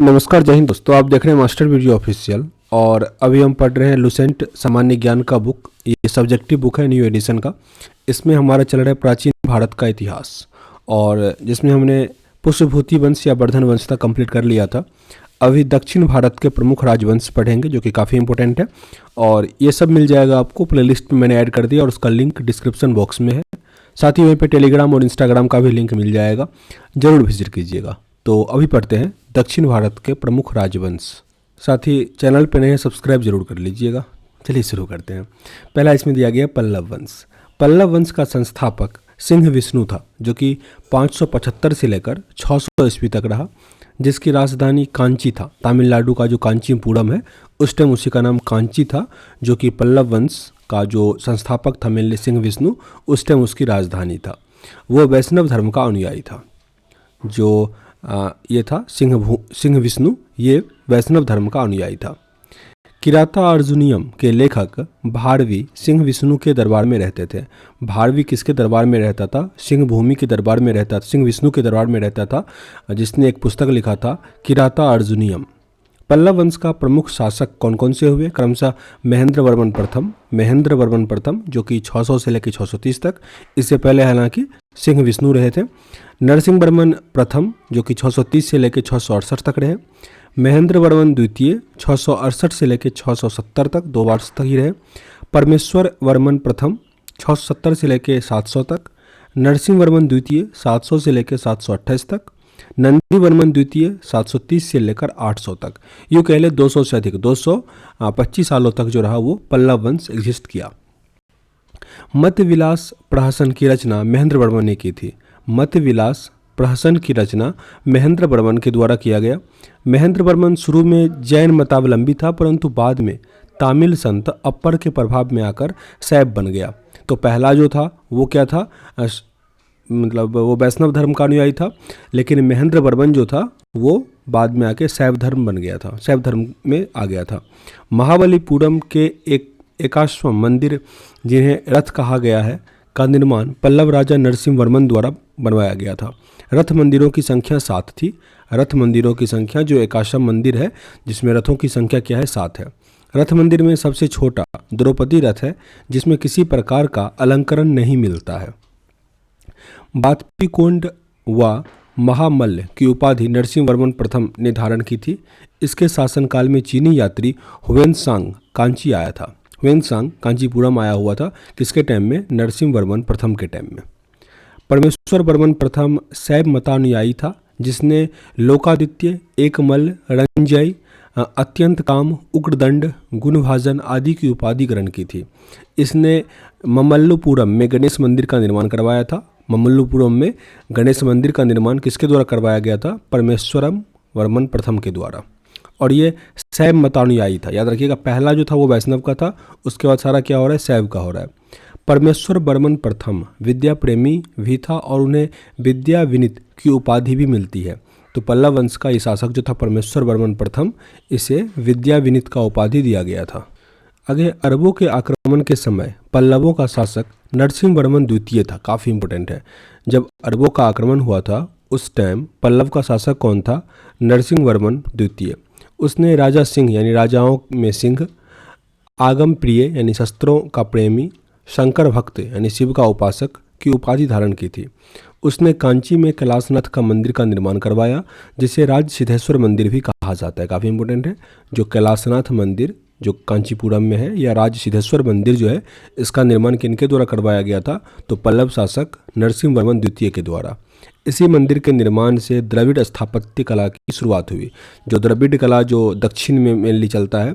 नमस्कार, जय हिंद दोस्तों। आप देख रहे हैं मास्टर वीडियो ऑफिशियल और अभी हम पढ़ रहे हैं लुसेंट सामान्य ज्ञान का बुक। ये सब्जेक्टिव बुक है, न्यू एडिशन का। इसमें हमारा चल रहा है प्राचीन भारत का इतिहास, और जिसमें हमने पुष्यभूति वंश या वर्धन वंश तक कंप्लीट कर लिया था। अभी दक्षिण भारत के प्रमुख राजवंश पढ़ेंगे, जो कि काफ़ी इंपॉर्टेंट है, और ये सब मिल जाएगा आपको प्लेलिस्ट में। मैंने ऐड कर दिया और उसका लिंक डिस्क्रिप्शन बॉक्स में है। साथ ही वहीं पे टेलीग्राम और इंस्टाग्राम का भी लिंक मिल जाएगा, ज़रूर विजिट कीजिएगा। तो अभी पढ़ते हैं दक्षिण भारत के प्रमुख राजवंश। साथ ही चैनल पर नए हैं, सब्सक्राइब जरूर कर लीजिएगा। चलिए शुरू करते हैं। पहला इसमें दिया गया पल्लव वंश। पल्लव वंश का संस्थापक सिंह विष्णु था, जो कि 575 से लेकर 600 ईस्वी तक रहा, जिसकी राजधानी कांची था। तमिलनाडु का जो कांचीपुरम है, उस टाइम उसी का नाम कांची था, जो कि पल्लव वंश का जो संस्थापक था मेनली सिंह विष्णु, उस टाइम उसकी राजधानी था। वो वैष्णव धर्म का अनुयायी था। जो ये था सिंह विष्णु, ये वैष्णव धर्म का अनुयायी था। किराता अर्जुनियम के लेखक भारवी सिंह विष्णु के दरबार में रहते थे। भारवी किसके दरबार में रहता था? सिंह भूमि के दरबार में रहता था, सिंह विष्णु के दरबार में रहता था, जिसने एक पुस्तक लिखा था किराता अर्जुनियम। पल्लव वंश का प्रमुख शासक कौन कौन से हुए? क्रमशः महेंद्र वर्मन प्रथम, जो कि 600 से लेकर 630 तक। इससे पहले हालांकि सिंह विष्णु रहे थे। नरसिंह वर्मन प्रथम, जो कि 630 से लेकर 668 तक रहे। महेंद्र वर्मन द्वितीय 668 से लेकर 670 तक, 2 वर्ष तक ही रहे। परमेश्वर वर्मन प्रथम 670 से लेकर 700 तक। नरसिंह वर्मन द्वितीय 700 से लेकर 728 तक। नंदी वर्मन द्वितीय 730 से लेकर 800 तक। यूँ कह ले 200 से अधिक, 225 सालों तक जो रहा वो पल्लव वंश एग्जिस्ट किया। मध्य विलास प्रहसन की रचना महेंद्र वर्मन ने की थी। मध्य विलास प्रहसन की रचना महेंद्र वर्मन के द्वारा किया गया। महेंद्र वर्मन शुरू में जैन मतावलंबी था, परंतु बाद में तमिल संत अप्पर के प्रभाव में आकर शैव बन गया। तो पहला जो था वो क्या था? मतलब वो वैष्णव धर्म का अनुयायी था, लेकिन महेंद्र वर्मन जो था वो बाद में आके शैव धर्म बन गया था, शैव धर्म में आ गया था। महाबलीपुरम के एकाश्वम मंदिर, जिन्हें रथ कहा गया है, का निर्माण पल्लव राजा नरसिंह वर्मन द्वारा बनवाया गया था। रथ मंदिरों की संख्या 7 थी। रथ मंदिरों की संख्या, जो एकाश्वम मंदिर है जिसमें रथों की संख्या क्या है? 7 है। रथ मंदिर में सबसे छोटा द्रौपदी रथ है, जिसमें किसी प्रकार का अलंकरण नहीं मिलता है। बातपीकोंड व महामल्ल की उपाधि नरसिंह वर्मन प्रथम ने धारण की थी। इसके शासनकाल में चीनी यात्री हुएनसांग कांची आया था। हुएनसांग कांचीपुरम आया हुआ था। किसके टाइम में? नरसिंह वर्मन प्रथम के टाइम में। परमेश्वर वर्मन प्रथम शैव मतानुयायी था, जिसने लोकादित्य, एकमल्ल, रंजय, अत्यंत काम, उग्रदंड, गुणभाजन आदि की उपाधि ग्रहण की थी। इसने ममल्लपुरम में गणेश मंदिर का निर्माण करवाया था। ममल्लपुरम में गणेश मंदिर का निर्माण किसके द्वारा करवाया गया था? परमेश्वरम वर्मन प्रथम के द्वारा। और ये शैव मतानुयायी था। याद रखिएगा, पहला जो था वो वैष्णव का था, उसके बाद सारा क्या हो रहा है? शैव का हो रहा है। परमेश्वर वर्मन प्रथम विद्या प्रेमी भी था, और उन्हें विद्या विनीत की उपाधि भी मिलती है। तो पल्लव वंश का ये शासक जो था परमेश्वर वर्मन प्रथम, इसे विद्या विनीत का उपाधि दिया गया था। आगे, अरबों के आक्रमण के समय पल्लवों का शासक नरसिंह वर्मन द्वितीय था। काफ़ी इंपॉर्टेंट है। जब अरबों का आक्रमण हुआ था उस टाइम पल्लव का शासक कौन था? नरसिंह वर्मन द्वितीय। उसने राजा सिंह, यानी राजाओं में सिंह, आगम प्रिय यानी शस्त्रों का प्रेमी, शंकर भक्त यानी शिव का उपासक की उपाधि धारण की थी। उसने कांची में कैलाशनाथ का मंदिर का निर्माण करवाया, जिसे राज सिद्धेश्वर मंदिर भी कहा जाता है। काफ़ी इंपॉर्टेंट है। जो कैलाशनाथ मंदिर जो कांचीपुरम में है, या राज सिद्धेश्वर मंदिर जो है, इसका निर्माण किनके द्वारा करवाया गया था? तो पल्लव शासक नरसिंह वर्मन द्वितीय के द्वारा। इसी मंदिर के निर्माण से द्रविड़ स्थापत्य कला की शुरुआत हुई। जो द्रविड़ कला जो दक्षिण में मेनली चलता है,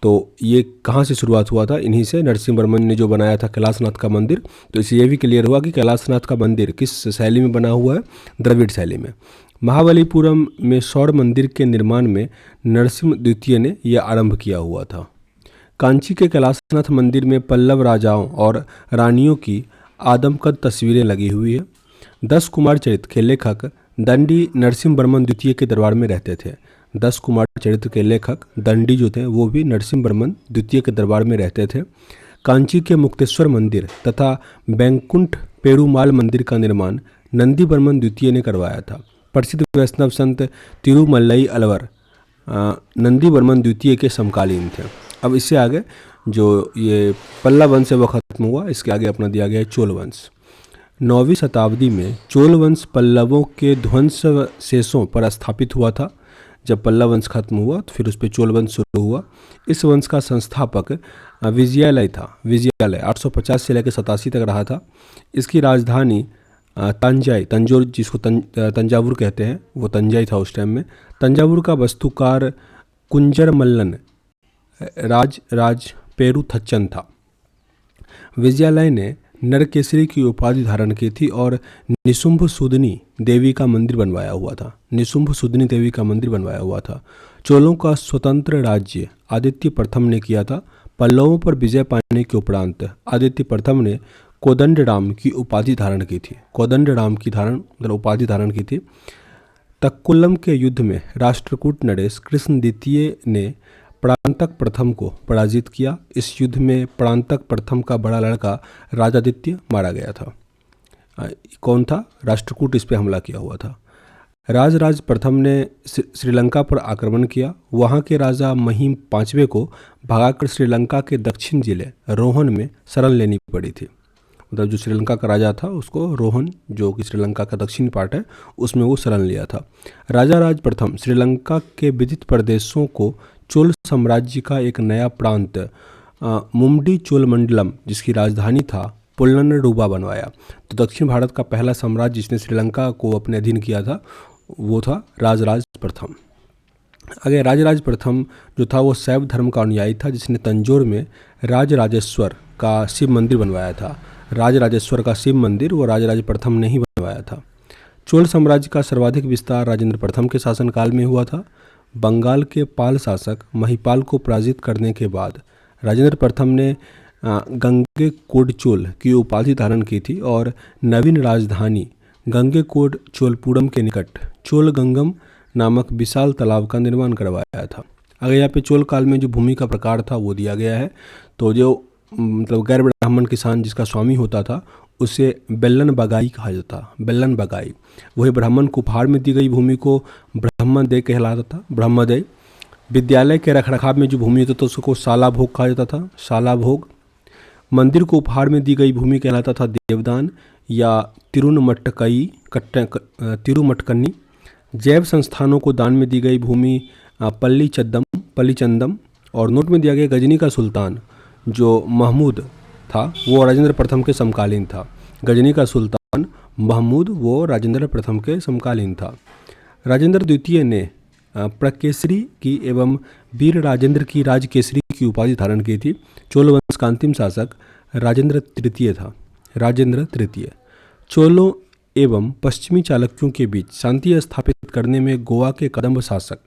तो ये कहाँ से शुरुआत हुआ था? इन्हीं से। नरसिंह वर्मन ने जो बनाया था कैलाशनाथ का मंदिर, तो इससे ये भी क्लियर हुआ कि कैलाशनाथ का मंदिर किस शैली में बना हुआ है? द्रविड़ शैली में। महाबलीपुरम में सौर मंदिर के निर्माण में नरसिंह द्वितीय ने यह आरंभ किया हुआ था। कांची के कैलाशनाथ मंदिर में पल्लव राजाओं और रानियों की आदमकद तस्वीरें लगी हुई है। 10 कुमार चरित्र के लेखक दंडी नरसिंह वर्मन द्वितीय के दरबार में रहते थे। 10 कुमार चरित्र के लेखक दंडी जो थे वो भी नरसिंह वर्मन द्वितीय के दरबार में रहते थे। कांची के मुक्तेश्वर मंदिर तथा बैंकुंठ पेरुमाल मंदिर का निर्माण नंदी वर्मन द्वितीय ने करवाया था। प्रसिद्ध वैष्णव संत तिरुमल्लई अलवर नंदीवर्मन द्वितीय के समकालीन थे। अब इससे आगे जो ये पल्लव वंश है वो खत्म हुआ, इसके आगे अपना दिया गया है चोल वंश। 9वीं शताब्दी में चोल वंश पल्लवों के ध्वंस शेषों पर स्थापित हुआ था। जब पल्लव वंश खत्म हुआ तो फिर उस पर चोल वंश शुरू हुआ। इस वंश का संस्थापक विजयालय था। विजयालय 850 से लेकर 87 तक रहा था। इसकी राजधानी तंजौर, जिसको तंजावुर कहते हैं, वो तंजाई था उस टाइम में। तंजावुर का वास्तुकार कुंजर मल्लन राज पेरुथच्चन था। विजयालय ने नरकेसरी की उपाधि धारण की थी और निशुंभ सुदनी देवी का मंदिर बनवाया हुआ था। निशुंभ सुदनी देवी का मंदिर बनवाया हुआ था। चोलों का स्वतंत्र राज्य आदित्य प्रथम ने किया था। पल्लवों पर विजय पाने के उपरांत आदित्य प्रथम ने कोदंडराम की उपाधि धारण की थी। कोदंडराम की उपाधि धारण की थी। तक्कुलम के युद्ध में राष्ट्रकूट नरेश कृष्ण द्वितीय ने परांतक प्रथम को पराजित किया। इस युद्ध में परांतक प्रथम का बड़ा लड़का राजादित्य मारा गया था। कौन था? राष्ट्रकूट इस पे हमला किया हुआ था। राज प्रथम ने श्रीलंका पर आक्रमण किया। वहाँ के राजा महिम पांचवें को भगाकर श्रीलंका के दक्षिण जिले रोहन में शरण लेनी पड़ी थी। मतलब जो श्रीलंका का राजा था उसको रोहन, जो कि श्रीलंका का दक्षिणी पार्ट है, उसमें वो शरण लिया था। राज प्रथम श्रीलंका के विदित प्रदेशों को चोल साम्राज्य का एक नया प्रांत मुम्डी चोलमंडलम, जिसकी राजधानी था, पुल्लनडुबा बनवाया। तो दक्षिण भारत का पहला साम्राज्य जिसने श्रीलंका को अपने अधीन किया था वो था राज प्रथम। आगे राज प्रथम जो था वो शैव धर्म का अनुयायी था, जिसने तंजौर में राजराजेश्वर का शिव मंदिर बनवाया था। राजराजेश्वर का शिव मंदिर वो राज प्रथम ने ही बनवाया था। चोल साम्राज्य का सर्वाधिक विस्तार राजेंद्र प्रथम के शासनकाल में हुआ था। बंगाल के पाल शासक महिपाल को पराजित करने के बाद राजेंद्र प्रथम ने गंगेकोड चोल की उपाधि धारण की थी और नवीन राजधानी गंगेकोड चोलपुरम के निकट चोलगंगम नामक विशाल तालाब का निर्माण करवाया था। अगर यहाँ पे चोल काल में जो भूमि का प्रकार था वो दिया गया है। तो जो मतलब गैर ब्राह्मण किसान जिसका स्वामी होता था उसे बेल्लन बगाई कहा जाता। बेल्लन बगाई वही ब्राह्मण को उपहार में दी गई भूमि को ब्रह्मदेय कहलाता था। ब्रह्मदेय विद्यालय के रखरखाव में जो भूमि होता था उसको शाला भोग कहा जाता था। शाला भोग मंदिर को उपहार में दी गई भूमि कहलाता था देवदान या तिरुमटकन्नी। जैव संस्थानों को दान में दी गई भूमि पल्लीचंदम। और नोट में दिया गया गजनी का सुल्तान जो महमूद था वो राजेंद्र प्रथम के समकालीन था। गजनी का सुल्तान महमूद वो राजेंद्र प्रथम के समकालीन था। राजेंद्र द्वितीय ने प्रकेसरी की एवं वीर राजेंद्र की राजकेसरी की उपाधि धारण की थी। चोल वंश का अंतिम शासक राजेंद्र तृतीय था। राजेंद्र तृतीय चोलों एवं पश्चिमी चालुक्यों के बीच शांति स्थापित करने में गोवा के कदम्ब शासक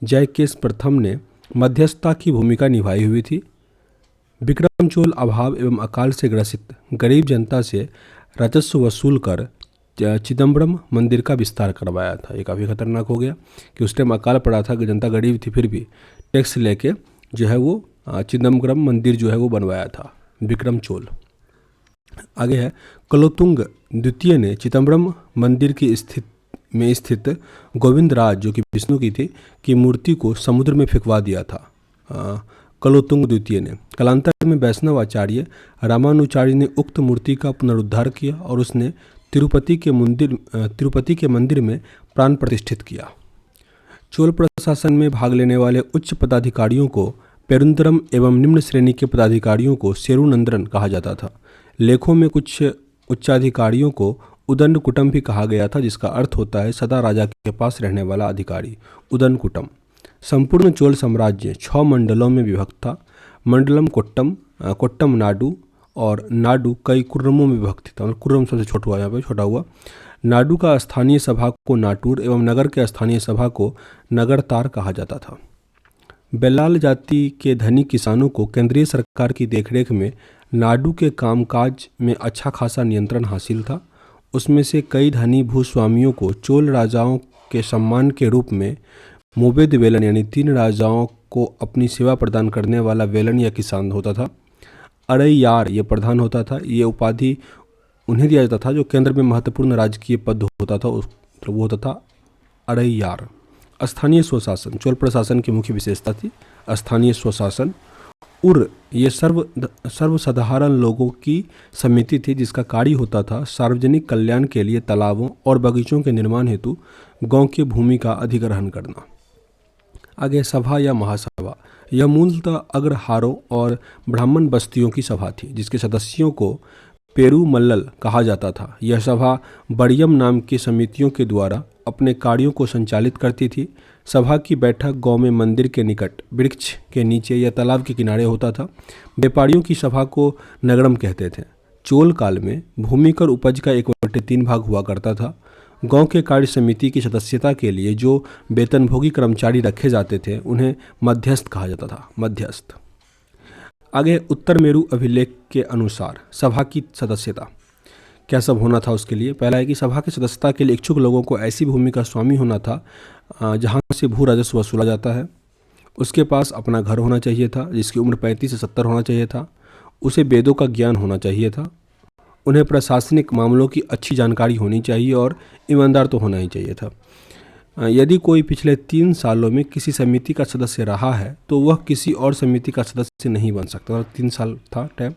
जयकेश प्रथम ने मध्यस्थता की भूमिका निभाई हुई थी। विक्रम चोल अभाव एवं अकाल से ग्रसित गरीब जनता से राजस्व वसूल कर चिदम्बरम मंदिर का विस्तार करवाया था। ये काफ़ी खतरनाक हो गया कि उस टाइम अकाल पड़ा था कि जनता गरीब थी, फिर भी टैक्स लेके जो है वो चिदम्बरम मंदिर जो है वो बनवाया था विक्रम चोल। आगे है कुलोत्तुंग द्वितीय ने चिदम्बरम मंदिर की स्थित गोविंद राज जो कि विष्णु की थी की मूर्ति को समुद्र में फेंकवा दिया था। कुलोत्तुंग द्वितीय ने कालांतर में वैष्णव आचार्य रामानुचार्य ने उक्त मूर्ति का पुनरुद्धार किया और उसने तिरुपति के मंदिर में प्राण प्रतिष्ठित किया। चोल प्रशासन में भाग लेने वाले उच्च पदाधिकारियों को पेरुंदरम एवं निम्न श्रेणी के पदाधिकारियों को सेरुनंदरन कहा जाता था। लेखों में कुछ उच्चाधिकारियों को उदंडकुटम भी कहा गया था, जिसका अर्थ होता है सदा राजा के पास रहने वाला अधिकारी। उदंडकुटम संपूर्ण चोल साम्राज्य 6 मंडलों में विभक्त था। मंडलम कोट्टम नाडु और नाडु कई कुर्रमों में विभक्त था। मतलब कुर्रम सबसे छोटा हुआ, यहाँ पे छोटा हुआ। नाडु का स्थानीय सभा को नाटूर एवं नगर के स्थानीय सभा को नगरतार कहा जाता था। बेलाल जाति के धनी किसानों को केंद्रीय सरकार की देखरेख में नाडु के कामकाज में अच्छा खासा नियंत्रण हासिल था। उसमें से कई धनी भूस्वामियों को चोल राजाओं के सम्मान के रूप में मोबेद वेलन यानी 3 राजाओं को अपनी सेवा प्रदान करने वाला वेलन या किसान होता था। अड़ैयार ये प्रधान होता था। ये उपाधि उन्हें दिया जाता था जो केंद्र में महत्वपूर्ण राजकीय पद होता था, वो होता था अड़ैयार। स्थानीय स्वशासन, चोल प्रशासन की मुख्य विशेषता थी स्थानीय स्वशासन। उर, ये सर्वसाधारण लोगों की समिति थी जिसका कार्य होता था सार्वजनिक कल्याण के लिए तालाबों और बगीचों के निर्माण हेतु गांव की भूमि का अधिग्रहण करना। आगे सभा या महासभा, यह मूलतः अग्रहारों और ब्राह्मण बस्तियों की सभा थी जिसके सदस्यों को पेरू मल्लल कहा जाता था। यह सभा बड़ियम नाम की समितियों के द्वारा अपने कार्यों को संचालित करती थी। सभा की बैठक गांव में मंदिर के निकट, वृक्ष के नीचे या तालाब के किनारे होता था। व्यापारियों की सभा को नगरम कहते थे। चोल काल में भूमि कर उपज का 1/3 भाग हुआ करता था। गांव के कार्य समिति की सदस्यता के लिए जो वेतनभोगी कर्मचारी रखे जाते थे उन्हें मध्यस्थ कहा जाता था। मध्यस्थ। आगे उत्तर मेरू अभिलेख के अनुसार सभा की सदस्यता क्या सब होना था उसके लिए। पहला है कि सभा की सदस्यता के लिए इच्छुक लोगों को ऐसी भूमि का स्वामी होना था जहां से भू राजस्व वसूला जाता है। उसके पास अपना घर होना चाहिए था जिसकी उम्र 35 से 70 होना चाहिए था। उसे वेदों का ज्ञान होना चाहिए था। उन्हें प्रशासनिक मामलों की अच्छी जानकारी होनी चाहिए और ईमानदार तो होना ही चाहिए था। यदि कोई पिछले 3 सालों में किसी समिति का सदस्य रहा है तो वह किसी और समिति का सदस्य नहीं बन सकता। और 3 साल था टाइम।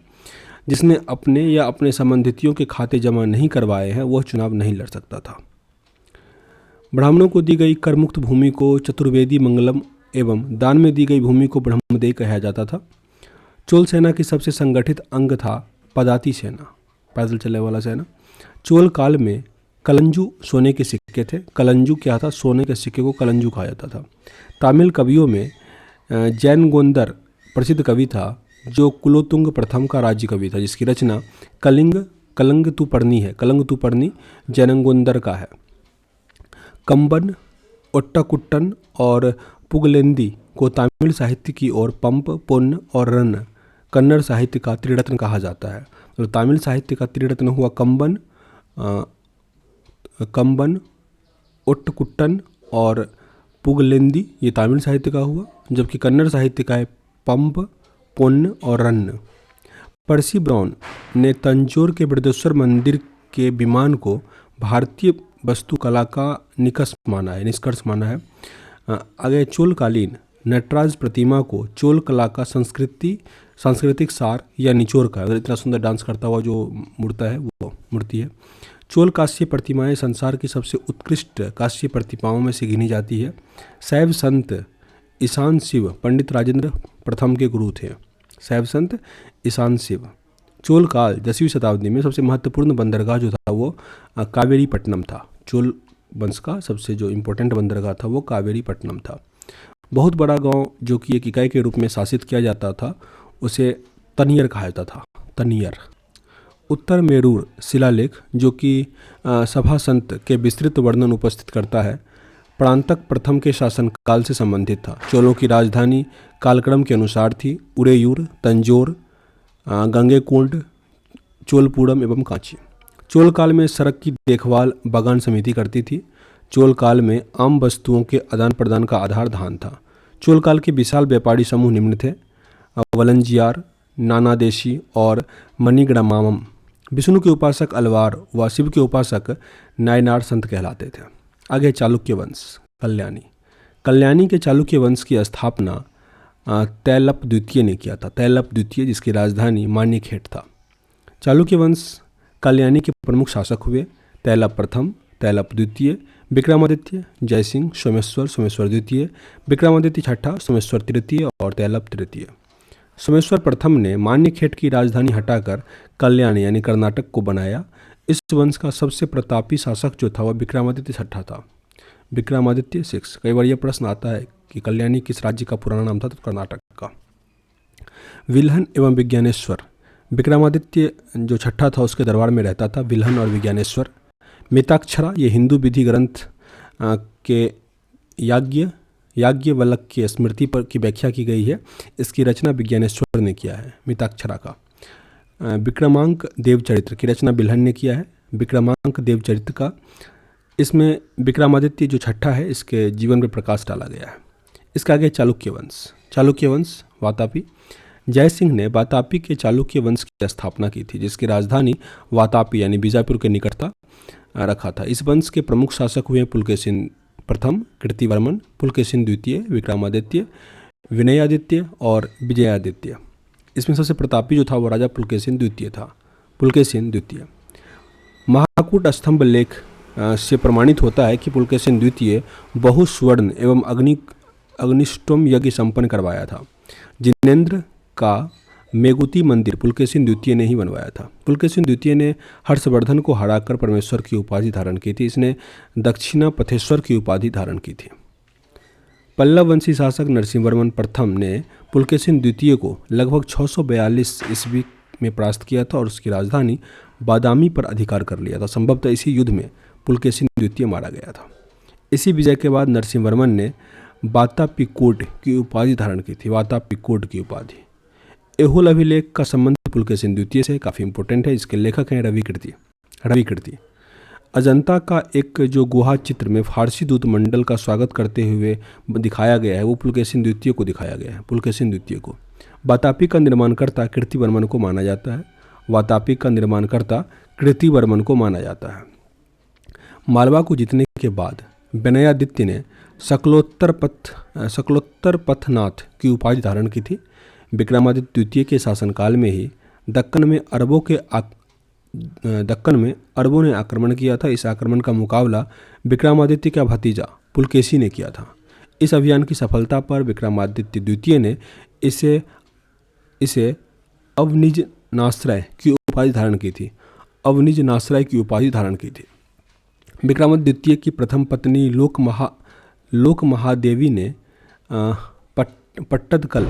जिसने अपने या अपने संबंधितियों के खाते जमा नहीं करवाए हैं वह चुनाव नहीं लड़ सकता था। ब्राह्मणों को दी गई करमुक्त भूमि को चतुर्वेदी मंगलम एवं दान में दी गई भूमि को ब्रह्मदेय कहा जाता था। चोल सेना की सबसे संगठित अंग था पदाती सेना, पैदल चलने वाला सेना। चोल काल में कलंजू सोने के सिक्के थे। कलंजू क्या था? सोने के सिक्के को कलंजू कहा जाता था। तमिल कवियों में जैन गोंदर प्रसिद्ध कवि था जो कुलोतुंग प्रथम का राज्य कवि था जिसकी रचना कलंग तू पढ़नी जैनगोंदर का है। कंबन, ओट्टाकुट्टन और पुगलेंदी को तमिल साहित्य की ओर पंप, पुन्न और रन्न कन्नड़ साहित्य का त्रिरत्न कहा जाता है। मतलब तमिल साहित्य का त्रिरत्न हुआ कंबन, ओट्टकुट्टन और पुगलेंदी, ये तमिल साहित्य का हुआ, जबकि कन्नड़ साहित्य का है पंप, पुन्न और रन्न। पर्सी ब्राउन ने तंजौर के बृहदेश्वर मंदिर के विमान को भारतीय वास्तुकला का निष्कर्ष माना है। आगे चोलकालीन नटराज प्रतिमा को चोल कला का सांस्कृतिक सार या निचोड़ का, इतना सुंदर डांस करता हुआ जो मूर्ति है। चोल कांस्य प्रतिमाएं संसार की सबसे उत्कृष्ट कांस्य प्रतिमाओं में से गिनी जाती है। शैव संत ईशान शिव पंडित राजेंद्र प्रथम के गुरु थे। शैव संत ईशान शिव। चोल काल 10वीं शताब्दी में सबसे महत्वपूर्ण बंदरगाह जो था वो कावेरीपट्टनम था। चोल वंश का सबसे जो इम्पोर्टेंट बंदरगाह था वो कावेरीपट्टनम था। बहुत बड़ा गांव जो कि एक इकाई के रूप में शासित किया जाता था उसे तनियर कहा जाता था। तनियर। उत्तर मेरूर शिलालेख जो कि सभा संत के विस्तृत वर्णन उपस्थित करता है, प्रांतक प्रथम के शासनकाल से संबंधित था। चोलों की राजधानी कालक्रम के अनुसार थी उरेयूर, तंजौर, गंगेकोंड, चोलपुरम एवं कांची। चोल काल में सड़क की देखभाल बागान समिति करती थी। चोल काल में आम वस्तुओं के आदान प्रदान का आधार धान था। चोल काल के विशाल व्यापारी समूह निम्न थे: वलंजियार, नानादेशी और मणिग्रामम। विष्णु के उपासक अलवार व शिव के उपासक नायनार संत कहलाते थे। आगे चालुक्य वंश। कल्याणी के चालुक्य वंश की स्थापना तैलप द्वितीय ने किया था। तैलप द्वितीय जिसकी राजधानी मान्यखेट था। चालुक्य वंश कल्याणी के प्रमुख शासक हुए तैलप प्रथम, तैलप द्वितीय, विक्रमादित्य, जयसिंह, सोमेश्वर द्वितीय, विक्रमादित्य छठा, सोमेश्वर तृतीय और तैलप तृतीय। सोमेश्वर प्रथम ने मान्यखेट की राजधानी हटाकर कल्याणी यानी कर्नाटक को बनाया। इस वंश का सबसे प्रतापी शासक जो था वह विक्रमादित्य छठा था। विक्रमादित्य 6। कई बार यह प्रश्न आता है कि कल्याणी किस राज्य का पुराना नाम था, तो कर्नाटक का। विल्हन एवं विज्ञानेश्वर। विक्रमादित्य जो छठा था उसके दरबार में रहता था विल्हन और विज्ञानेश्वर। मिताक्षरा ये हिंदू विधि ग्रंथ के याज्ञवल्क्य की स्मृति पर की व्याख्या की गई है। इसकी रचना विज्ञानेश्वर ने किया है मिताक्षरा का। विक्रमांक देवचरित्र की रचना बिल्हन ने किया है। विक्रमांक देवचरित्र का, इसमें विक्रमादित्य जो छठा है इसके जीवन पर प्रकाश डाला गया है। इसके आगे चालुक्य वंश वातापी। जयसिंह ने वातापी के चालुक्य वंश की स्थापना की थी जिसकी राजधानी वातापी यानी बीजापुर के निकटता रखा था। इस वंश के प्रमुख शासक हुए प्रथम, कीर्तिवर्मन, पुलकेशिन द्वितीय, विक्रमादित्य, विनयादित्य और विजयादित्य। इसमें सबसे प्रतापी जो था वो राजा पुलकेशिन द्वितीय था, पुलकेशिन द्वितीय। महाकूट स्तंभ लेख से प्रमाणित होता है कि पुलकेशिन द्वितीय बहुस्वर्ण एवं अग्निष्टोम यज्ञ संपन्न करवाया था। जिनेंद्र का मेगुती मंदिर पुलकेशिन द्वितीय ने ही बनवाया था। पुलकेशिन द्वितीय ने हर्षवर्धन को हराकर परमेश्वर की उपाधि धारण की थी। इसने दक्षिणा पथेश्वर की उपाधि धारण की थी। पल्लव वंशी शासक नरसिंहवर्मन प्रथम ने पुलकेशिन द्वितीय को लगभग 642 ईस्वी में परास्त किया था और उसकी राजधानी बादामी पर अधिकार कर लिया था। संभवतः इसी युद्ध में पुलकेशिन द्वितीय मारा गया था। इसी विजय के बाद नरसिंहवर्मन ने वातापिकोट की उपाधि धारण की थी, वातापिकोट की उपाधि। एहोल अभिलेख का संबंध पुलकेशिन द्वितीय से काफ़ी इंपॉर्टेंट है। इसके लेखक हैं रवि कीर्ति। अजंता का एक जो गुहा चित्र में फारसी दूत मंडल का स्वागत करते हुए दिखाया गया है वो पुलकेशिन द्वितीय को दिखाया गया है, पुलकेशिन द्वितीय को। वातापी का निर्माणकर्ता कीर्तिवर्मन को माना जाता है, वातापी का निर्माणकर्ता कीर्तिवर्मन को माना जाता है। मालवा को जीतने के बाद विनयादित्य ने शकलोत्तर पथनाथ की उपाधि धारण की थी। विक्रमादित्य द्वितीय के शासनकाल में ही दक्कन में अरबों ने आक्रमण किया था। इस आक्रमण का मुकाबला विक्रमादित्य का भतीजा पुलकेशी ने किया था। इस अभियान की सफलता पर विक्रमादित्य द्वितीय ने इसे अवनिजनाश्रय की उपाधि धारण की थी, अवनिजनाश्रय की उपाधि धारण की थी। विक्रमादित्य द्वितीय की प्रथम पत्नी लोक महादेवी ने पट्टदकल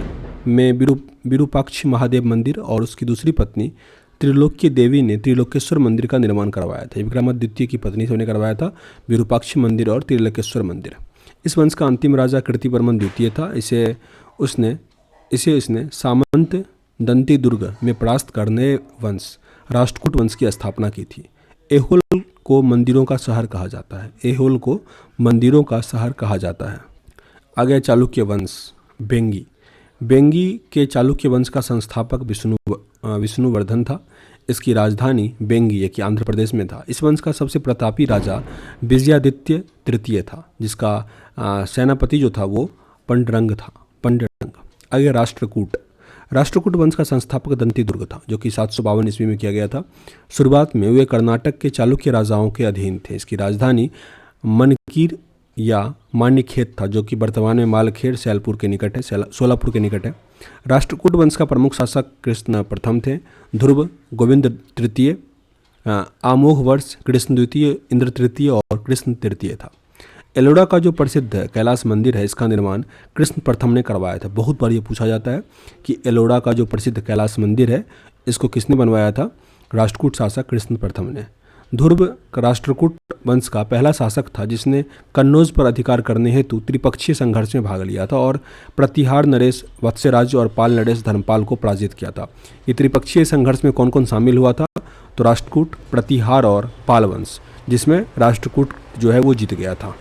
में विरूपाक्ष महादेव मंदिर और उसकी दूसरी पत्नी त्रिलोक्य देवी ने त्रिलोकेश्वर मंदिर का निर्माण करवाया था। विक्रमादित्य द्वितीय की पत्नी से उन्हें करवाया था विरूपाक्ष मंदिर और त्रिलोकेश्वर मंदिर। इस वंश का अंतिम राजा कीर्तिवर्मन द्वितीय था। इसे उसने सामंत दंती दुर्ग में परास्त करने वंश राष्ट्रकूट वंश की स्थापना की थी। एहोल को मंदिरों का शहर कहा जाता है, एहोल को मंदिरों का शहर कहा जाता है। आगे चालुक्य वंश, बेंगी के चालुक्य वंश का संस्थापक विष्णुवर्धन था। इसकी राजधानी बेंगी ये कि आंध्र प्रदेश में था। इस वंश का सबसे प्रतापी राजा विजयादित्य तृतीय था, जिसका सेनापति जो था वो पंडरंग था, पंडरंग। आगे राष्ट्रकूट वंश का संस्थापक दंती दुर्ग था, जो कि 752 ईस्वी में किया गया था। शुरुआत में वे कर्नाटक के चालुक्य राजाओं के अधीन थे। इसकी राजधानी मनकीर या मान्यखेत था, जो कि वर्तमान में मालखेड़ सोलापुर के निकट है। राष्ट्रकूट वंश का प्रमुख शासक कृष्ण प्रथम थे। ध्रुव, गोविंद तृतीय, आमोघ वर्ष कृष्ण द्वितीय, इंद्र तृतीय और कृष्ण तृतीय था। एलोरा का जो प्रसिद्ध कैलाश मंदिर है, इसका निर्माण कृष्ण प्रथम ने करवाया था। बहुत बार ये पूछा जाता है कि एलोरा का जो प्रसिद्ध कैलाश मंदिर है, इसको किसने बनवाया था? राष्ट्रकूट शासक कृष्ण प्रथम ने। ध्रुव राष्ट्रकूट वंश का पहला शासक था जिसने कन्नौज पर अधिकार करने हेतु त्रिपक्षीय संघर्ष में भाग लिया था और प्रतिहार नरेश वत्स्यराज और पाल नरेश धर्मपाल को पराजित किया था। ये त्रिपक्षीय संघर्ष में कौन कौन शामिल हुआ था? तो राष्ट्रकूट, प्रतिहार और पाल वंश, जिसमें राष्ट्रकूट जो है वो जीत गया था।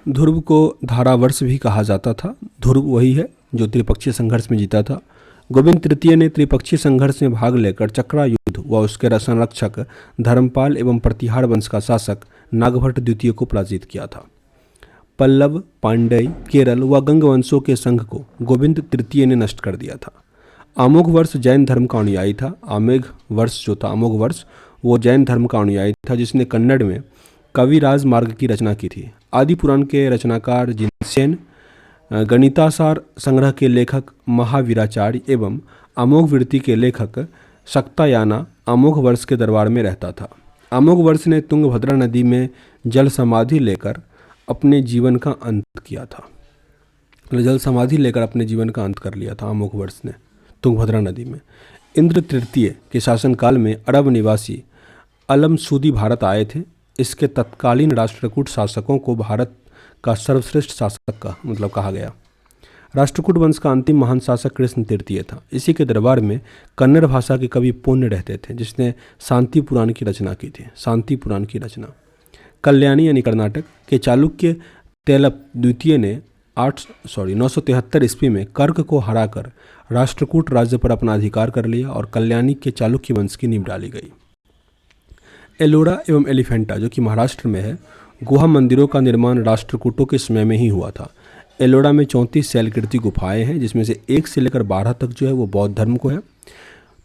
ध्रुव को धारावर्ष भी कहा जाता था। ध्रुव वही है जो त्रिपक्षीय संघर्ष में जीता था। गोविंद तृतीय ने त्रिपक्षीय संघर्ष में भाग लेकर चक्रा युद्ध व उसके संरक्षक धर्मपाल एवं प्रतिहार वंश का शासक नागभट्ट द्वितीय को पराजित किया था। पल्लव, पांड्य, केरल व गंग वंशों के संघ को गोविंद तृतीय ने नष्ट कर दिया था। अमोघ वर्ष जैन धर्म का अनुयायी था। अमोघ वर्ष जो था, अमोघ वर्ष वो जैन धर्म का अनुयायी था, जिसने कन्नड़ में कविराज मार्ग की रचना की थी। आदि पुराण के रचनाकार जिनसेन, गणितासार संग्रह के लेखक महावीराचार्य एवं अमोघ वृत्ति के लेखक शक्तायाना अमोघ वर्ष के दरबार में रहता था। अमोघ वर्ष ने तुंगभद्रा नदी में जल समाधि लेकर अपने जीवन का अंत किया था। जल समाधि लेकर अपने जीवन का अंत कर लिया था अमोघ वर्ष ने तुंगभद्रा नदी में। इंद्र तृतीय के शासनकाल में अरब निवासी अलमसूदी भारत आए थे। इसके तत्कालीन राष्ट्रकूट शासकों को भारत का सर्वश्रेष्ठ शासक का मतलब कहा गया। राष्ट्रकूट वंश का अंतिम महान शासक कृष्ण तृतीय था। इसी के दरबार में कन्नड़ भाषा के कवि पुण्य रहते थे, जिसने शांति पुराण की रचना की थी। शांति पुराण की रचना कल्याणी यानी कर्नाटक के चालुक्य तेलप द्वितीय ने 973 ईस्वी में कर्क को हराकर राष्ट्रकूट राज्य पर अपना अधिकार कर लिया और कल्याणी के चालुक्य वंश की नींव डाली गई। एलोरा एवं एलिफेंटा जो कि महाराष्ट्र में है, गुहा मंदिरों का निर्माण राष्ट्रकूटों के समय में ही हुआ था। एलोरा में 34 शैलकृति गुफाएं हैं, जिसमें से 1 से लेकर 12 तक जो है वो बौद्ध धर्म को है,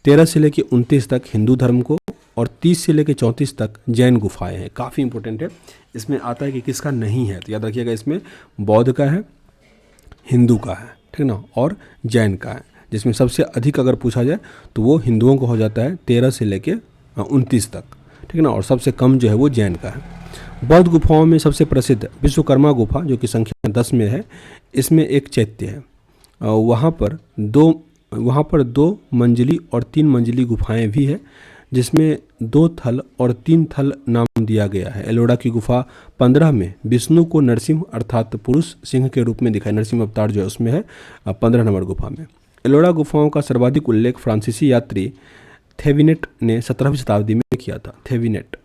13 से लेकर 29 तक हिंदू धर्म को, और 30 से लेकर 34 तक जैन गुफाएं हैं। काफ़ी इंपॉर्टेंट है, इसमें आता है कि किसका नहीं है, तो याद रखिएगा इसमें बौद्ध का है, हिंदू का है, ठीक ना, और जैन का है। जिसमें सबसे अधिक अगर पूछा जाए तो वो हिंदुओं का हो जाता है 13 से लेकर 29 तक, ठीक ना, और सबसे कम जो है वो जैन का है। बौद्ध गुफाओं में सबसे प्रसिद्ध विश्वकर्मा गुफा जो कि संख्या 10 में है, इसमें एक चैत्य है। वहाँ पर 2 मंजिली और 3 मंजिली गुफाएं भी है, जिसमें 2 थल और 3 थल नाम दिया गया है। एलोरा की गुफा 15 में विष्णु को नरसिंह अर्थात पुरुष सिंह के रूप में दिखाई, नरसिंह अवतार जो है उसमें है 15 नंबर गुफा में। एलोरा गुफाओं का सर्वाधिक उल्लेख फ्रांसीसी यात्री थेविनेट ने 17वीं शताब्दी में किया था। थेविनेट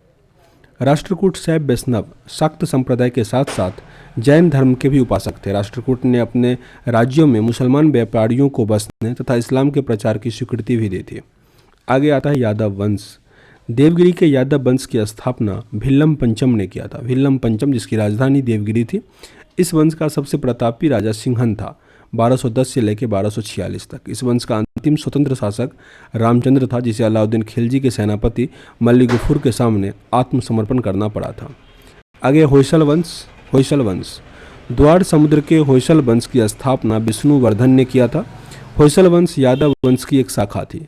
राष्ट्रकूट शैव वैष्णव शाक्त संप्रदाय के साथ साथ जैन धर्म के भी उपासक थे। राष्ट्रकूट ने अपने राज्यों में मुसलमान व्यापारियों को बसने तथा इस्लाम के प्रचार की स्वीकृति भी दी थी। आगे आता है यादव वंश। देवगिरी के यादव वंश की स्थापना भिल्लम पंचम ने किया था। भिल्लम पंचम जिसकी राजधानी देवगिरी थी। इस वंश का सबसे प्रतापी राजा सिंहन था, 1210 से लेकर 1246 तक। इस वंश का अंतिम स्वतंत्र शासक रामचंद्र था, जिसे अलाउद्दीन खिलजी के सेनापति मल्लिक गफूर के सामने आत्मसमर्पण करना पड़ा था। आगे होयसल वंश। होयसल वंश द्वार समुद्र के होयसल वंश की स्थापना विष्णुवर्धन ने किया था। होयसल वंश यादव वंश की एक शाखा थी।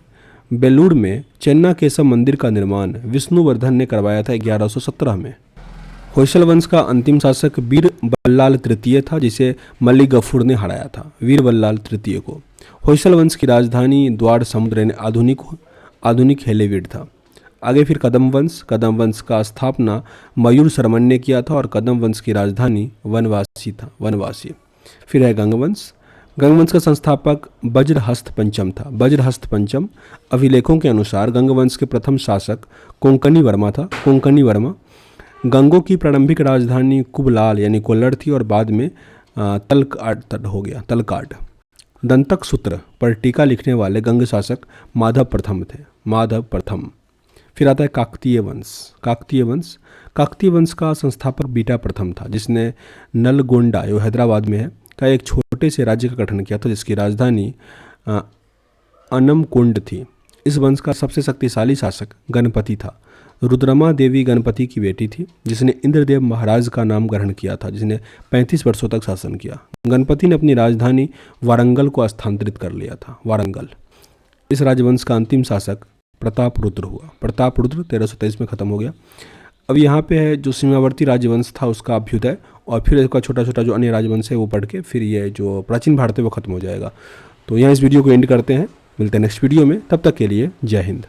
बेलूर में चेन्ना केशव मंदिर का निर्माण विष्णुवर्धन ने करवाया था 1117 में। होयसल वंश का अंतिम शासक वीर बल्लाल तृतीय था, जिसे मल्लिक गफूर ने हराया था, वीर बल्लाल तृतीय को। होयसल वंश की राजधानी द्वार समुद्र ने आधुनिक हेलेवीड था। आगे फिर कदम वंश। कदम वंश का स्थापना मयूर शर्मन ने किया था और कदम वंश की राजधानी वनवासी था, वनवासी। फिर है गंगवंश। गंगवंश का संस्थापक वज्रहस्त पंचम था। वज्रहस्त पंचम अभिलेखों के अनुसार गंगवंश के प्रथम शासक कोंकणी वर्मा था। कोंकणी वर्मा गंगों की प्रारंभिक राजधानी कुबलाल यानी कोल्लर थी और बाद में तलकाट हो गया, तलकाट। दंतक सूत्र पर टीका लिखने वाले गंग शासक माधव प्रथम थे, माधव प्रथम। फिर आता है काकतीय वंश। काकतीय वंश। काकतीय वंश का संस्थापक बीटा प्रथम था, जिसने नलगोंडा जो हैदराबाद में है का एक छोटे से राज्य का गठन किया था, जिसकी राजधानी अनमकुंड थी। इस वंश का सबसे शक्तिशाली शासक गणपति था। रुद्रमा देवी गणपति की बेटी थी, जिसने इंद्रदेव महाराज का नाम ग्रहण किया था, जिसने 35 वर्षों तक शासन किया। गणपति ने अपनी राजधानी वारंगल को स्थानांतरित कर लिया था, वारंगल। इस राजवंश का अंतिम शासक प्रताप रुद्र हुआ। प्रताप रुद्र 1323 में खत्म हो गया। अब यहाँ पे है जो सीमावर्ती राजवंश था उसका अभ्युदय, और फिर इसका छोटा छोटा जो अन्य राजवंश है वो पढ़ के फिर ये जो प्राचीन भारत है वो खत्म हो जाएगा। तो यहाँ इस वीडियो को एंड करते हैं, मिलते हैं नेक्स्ट वीडियो में, तब तक के लिए जय हिंद।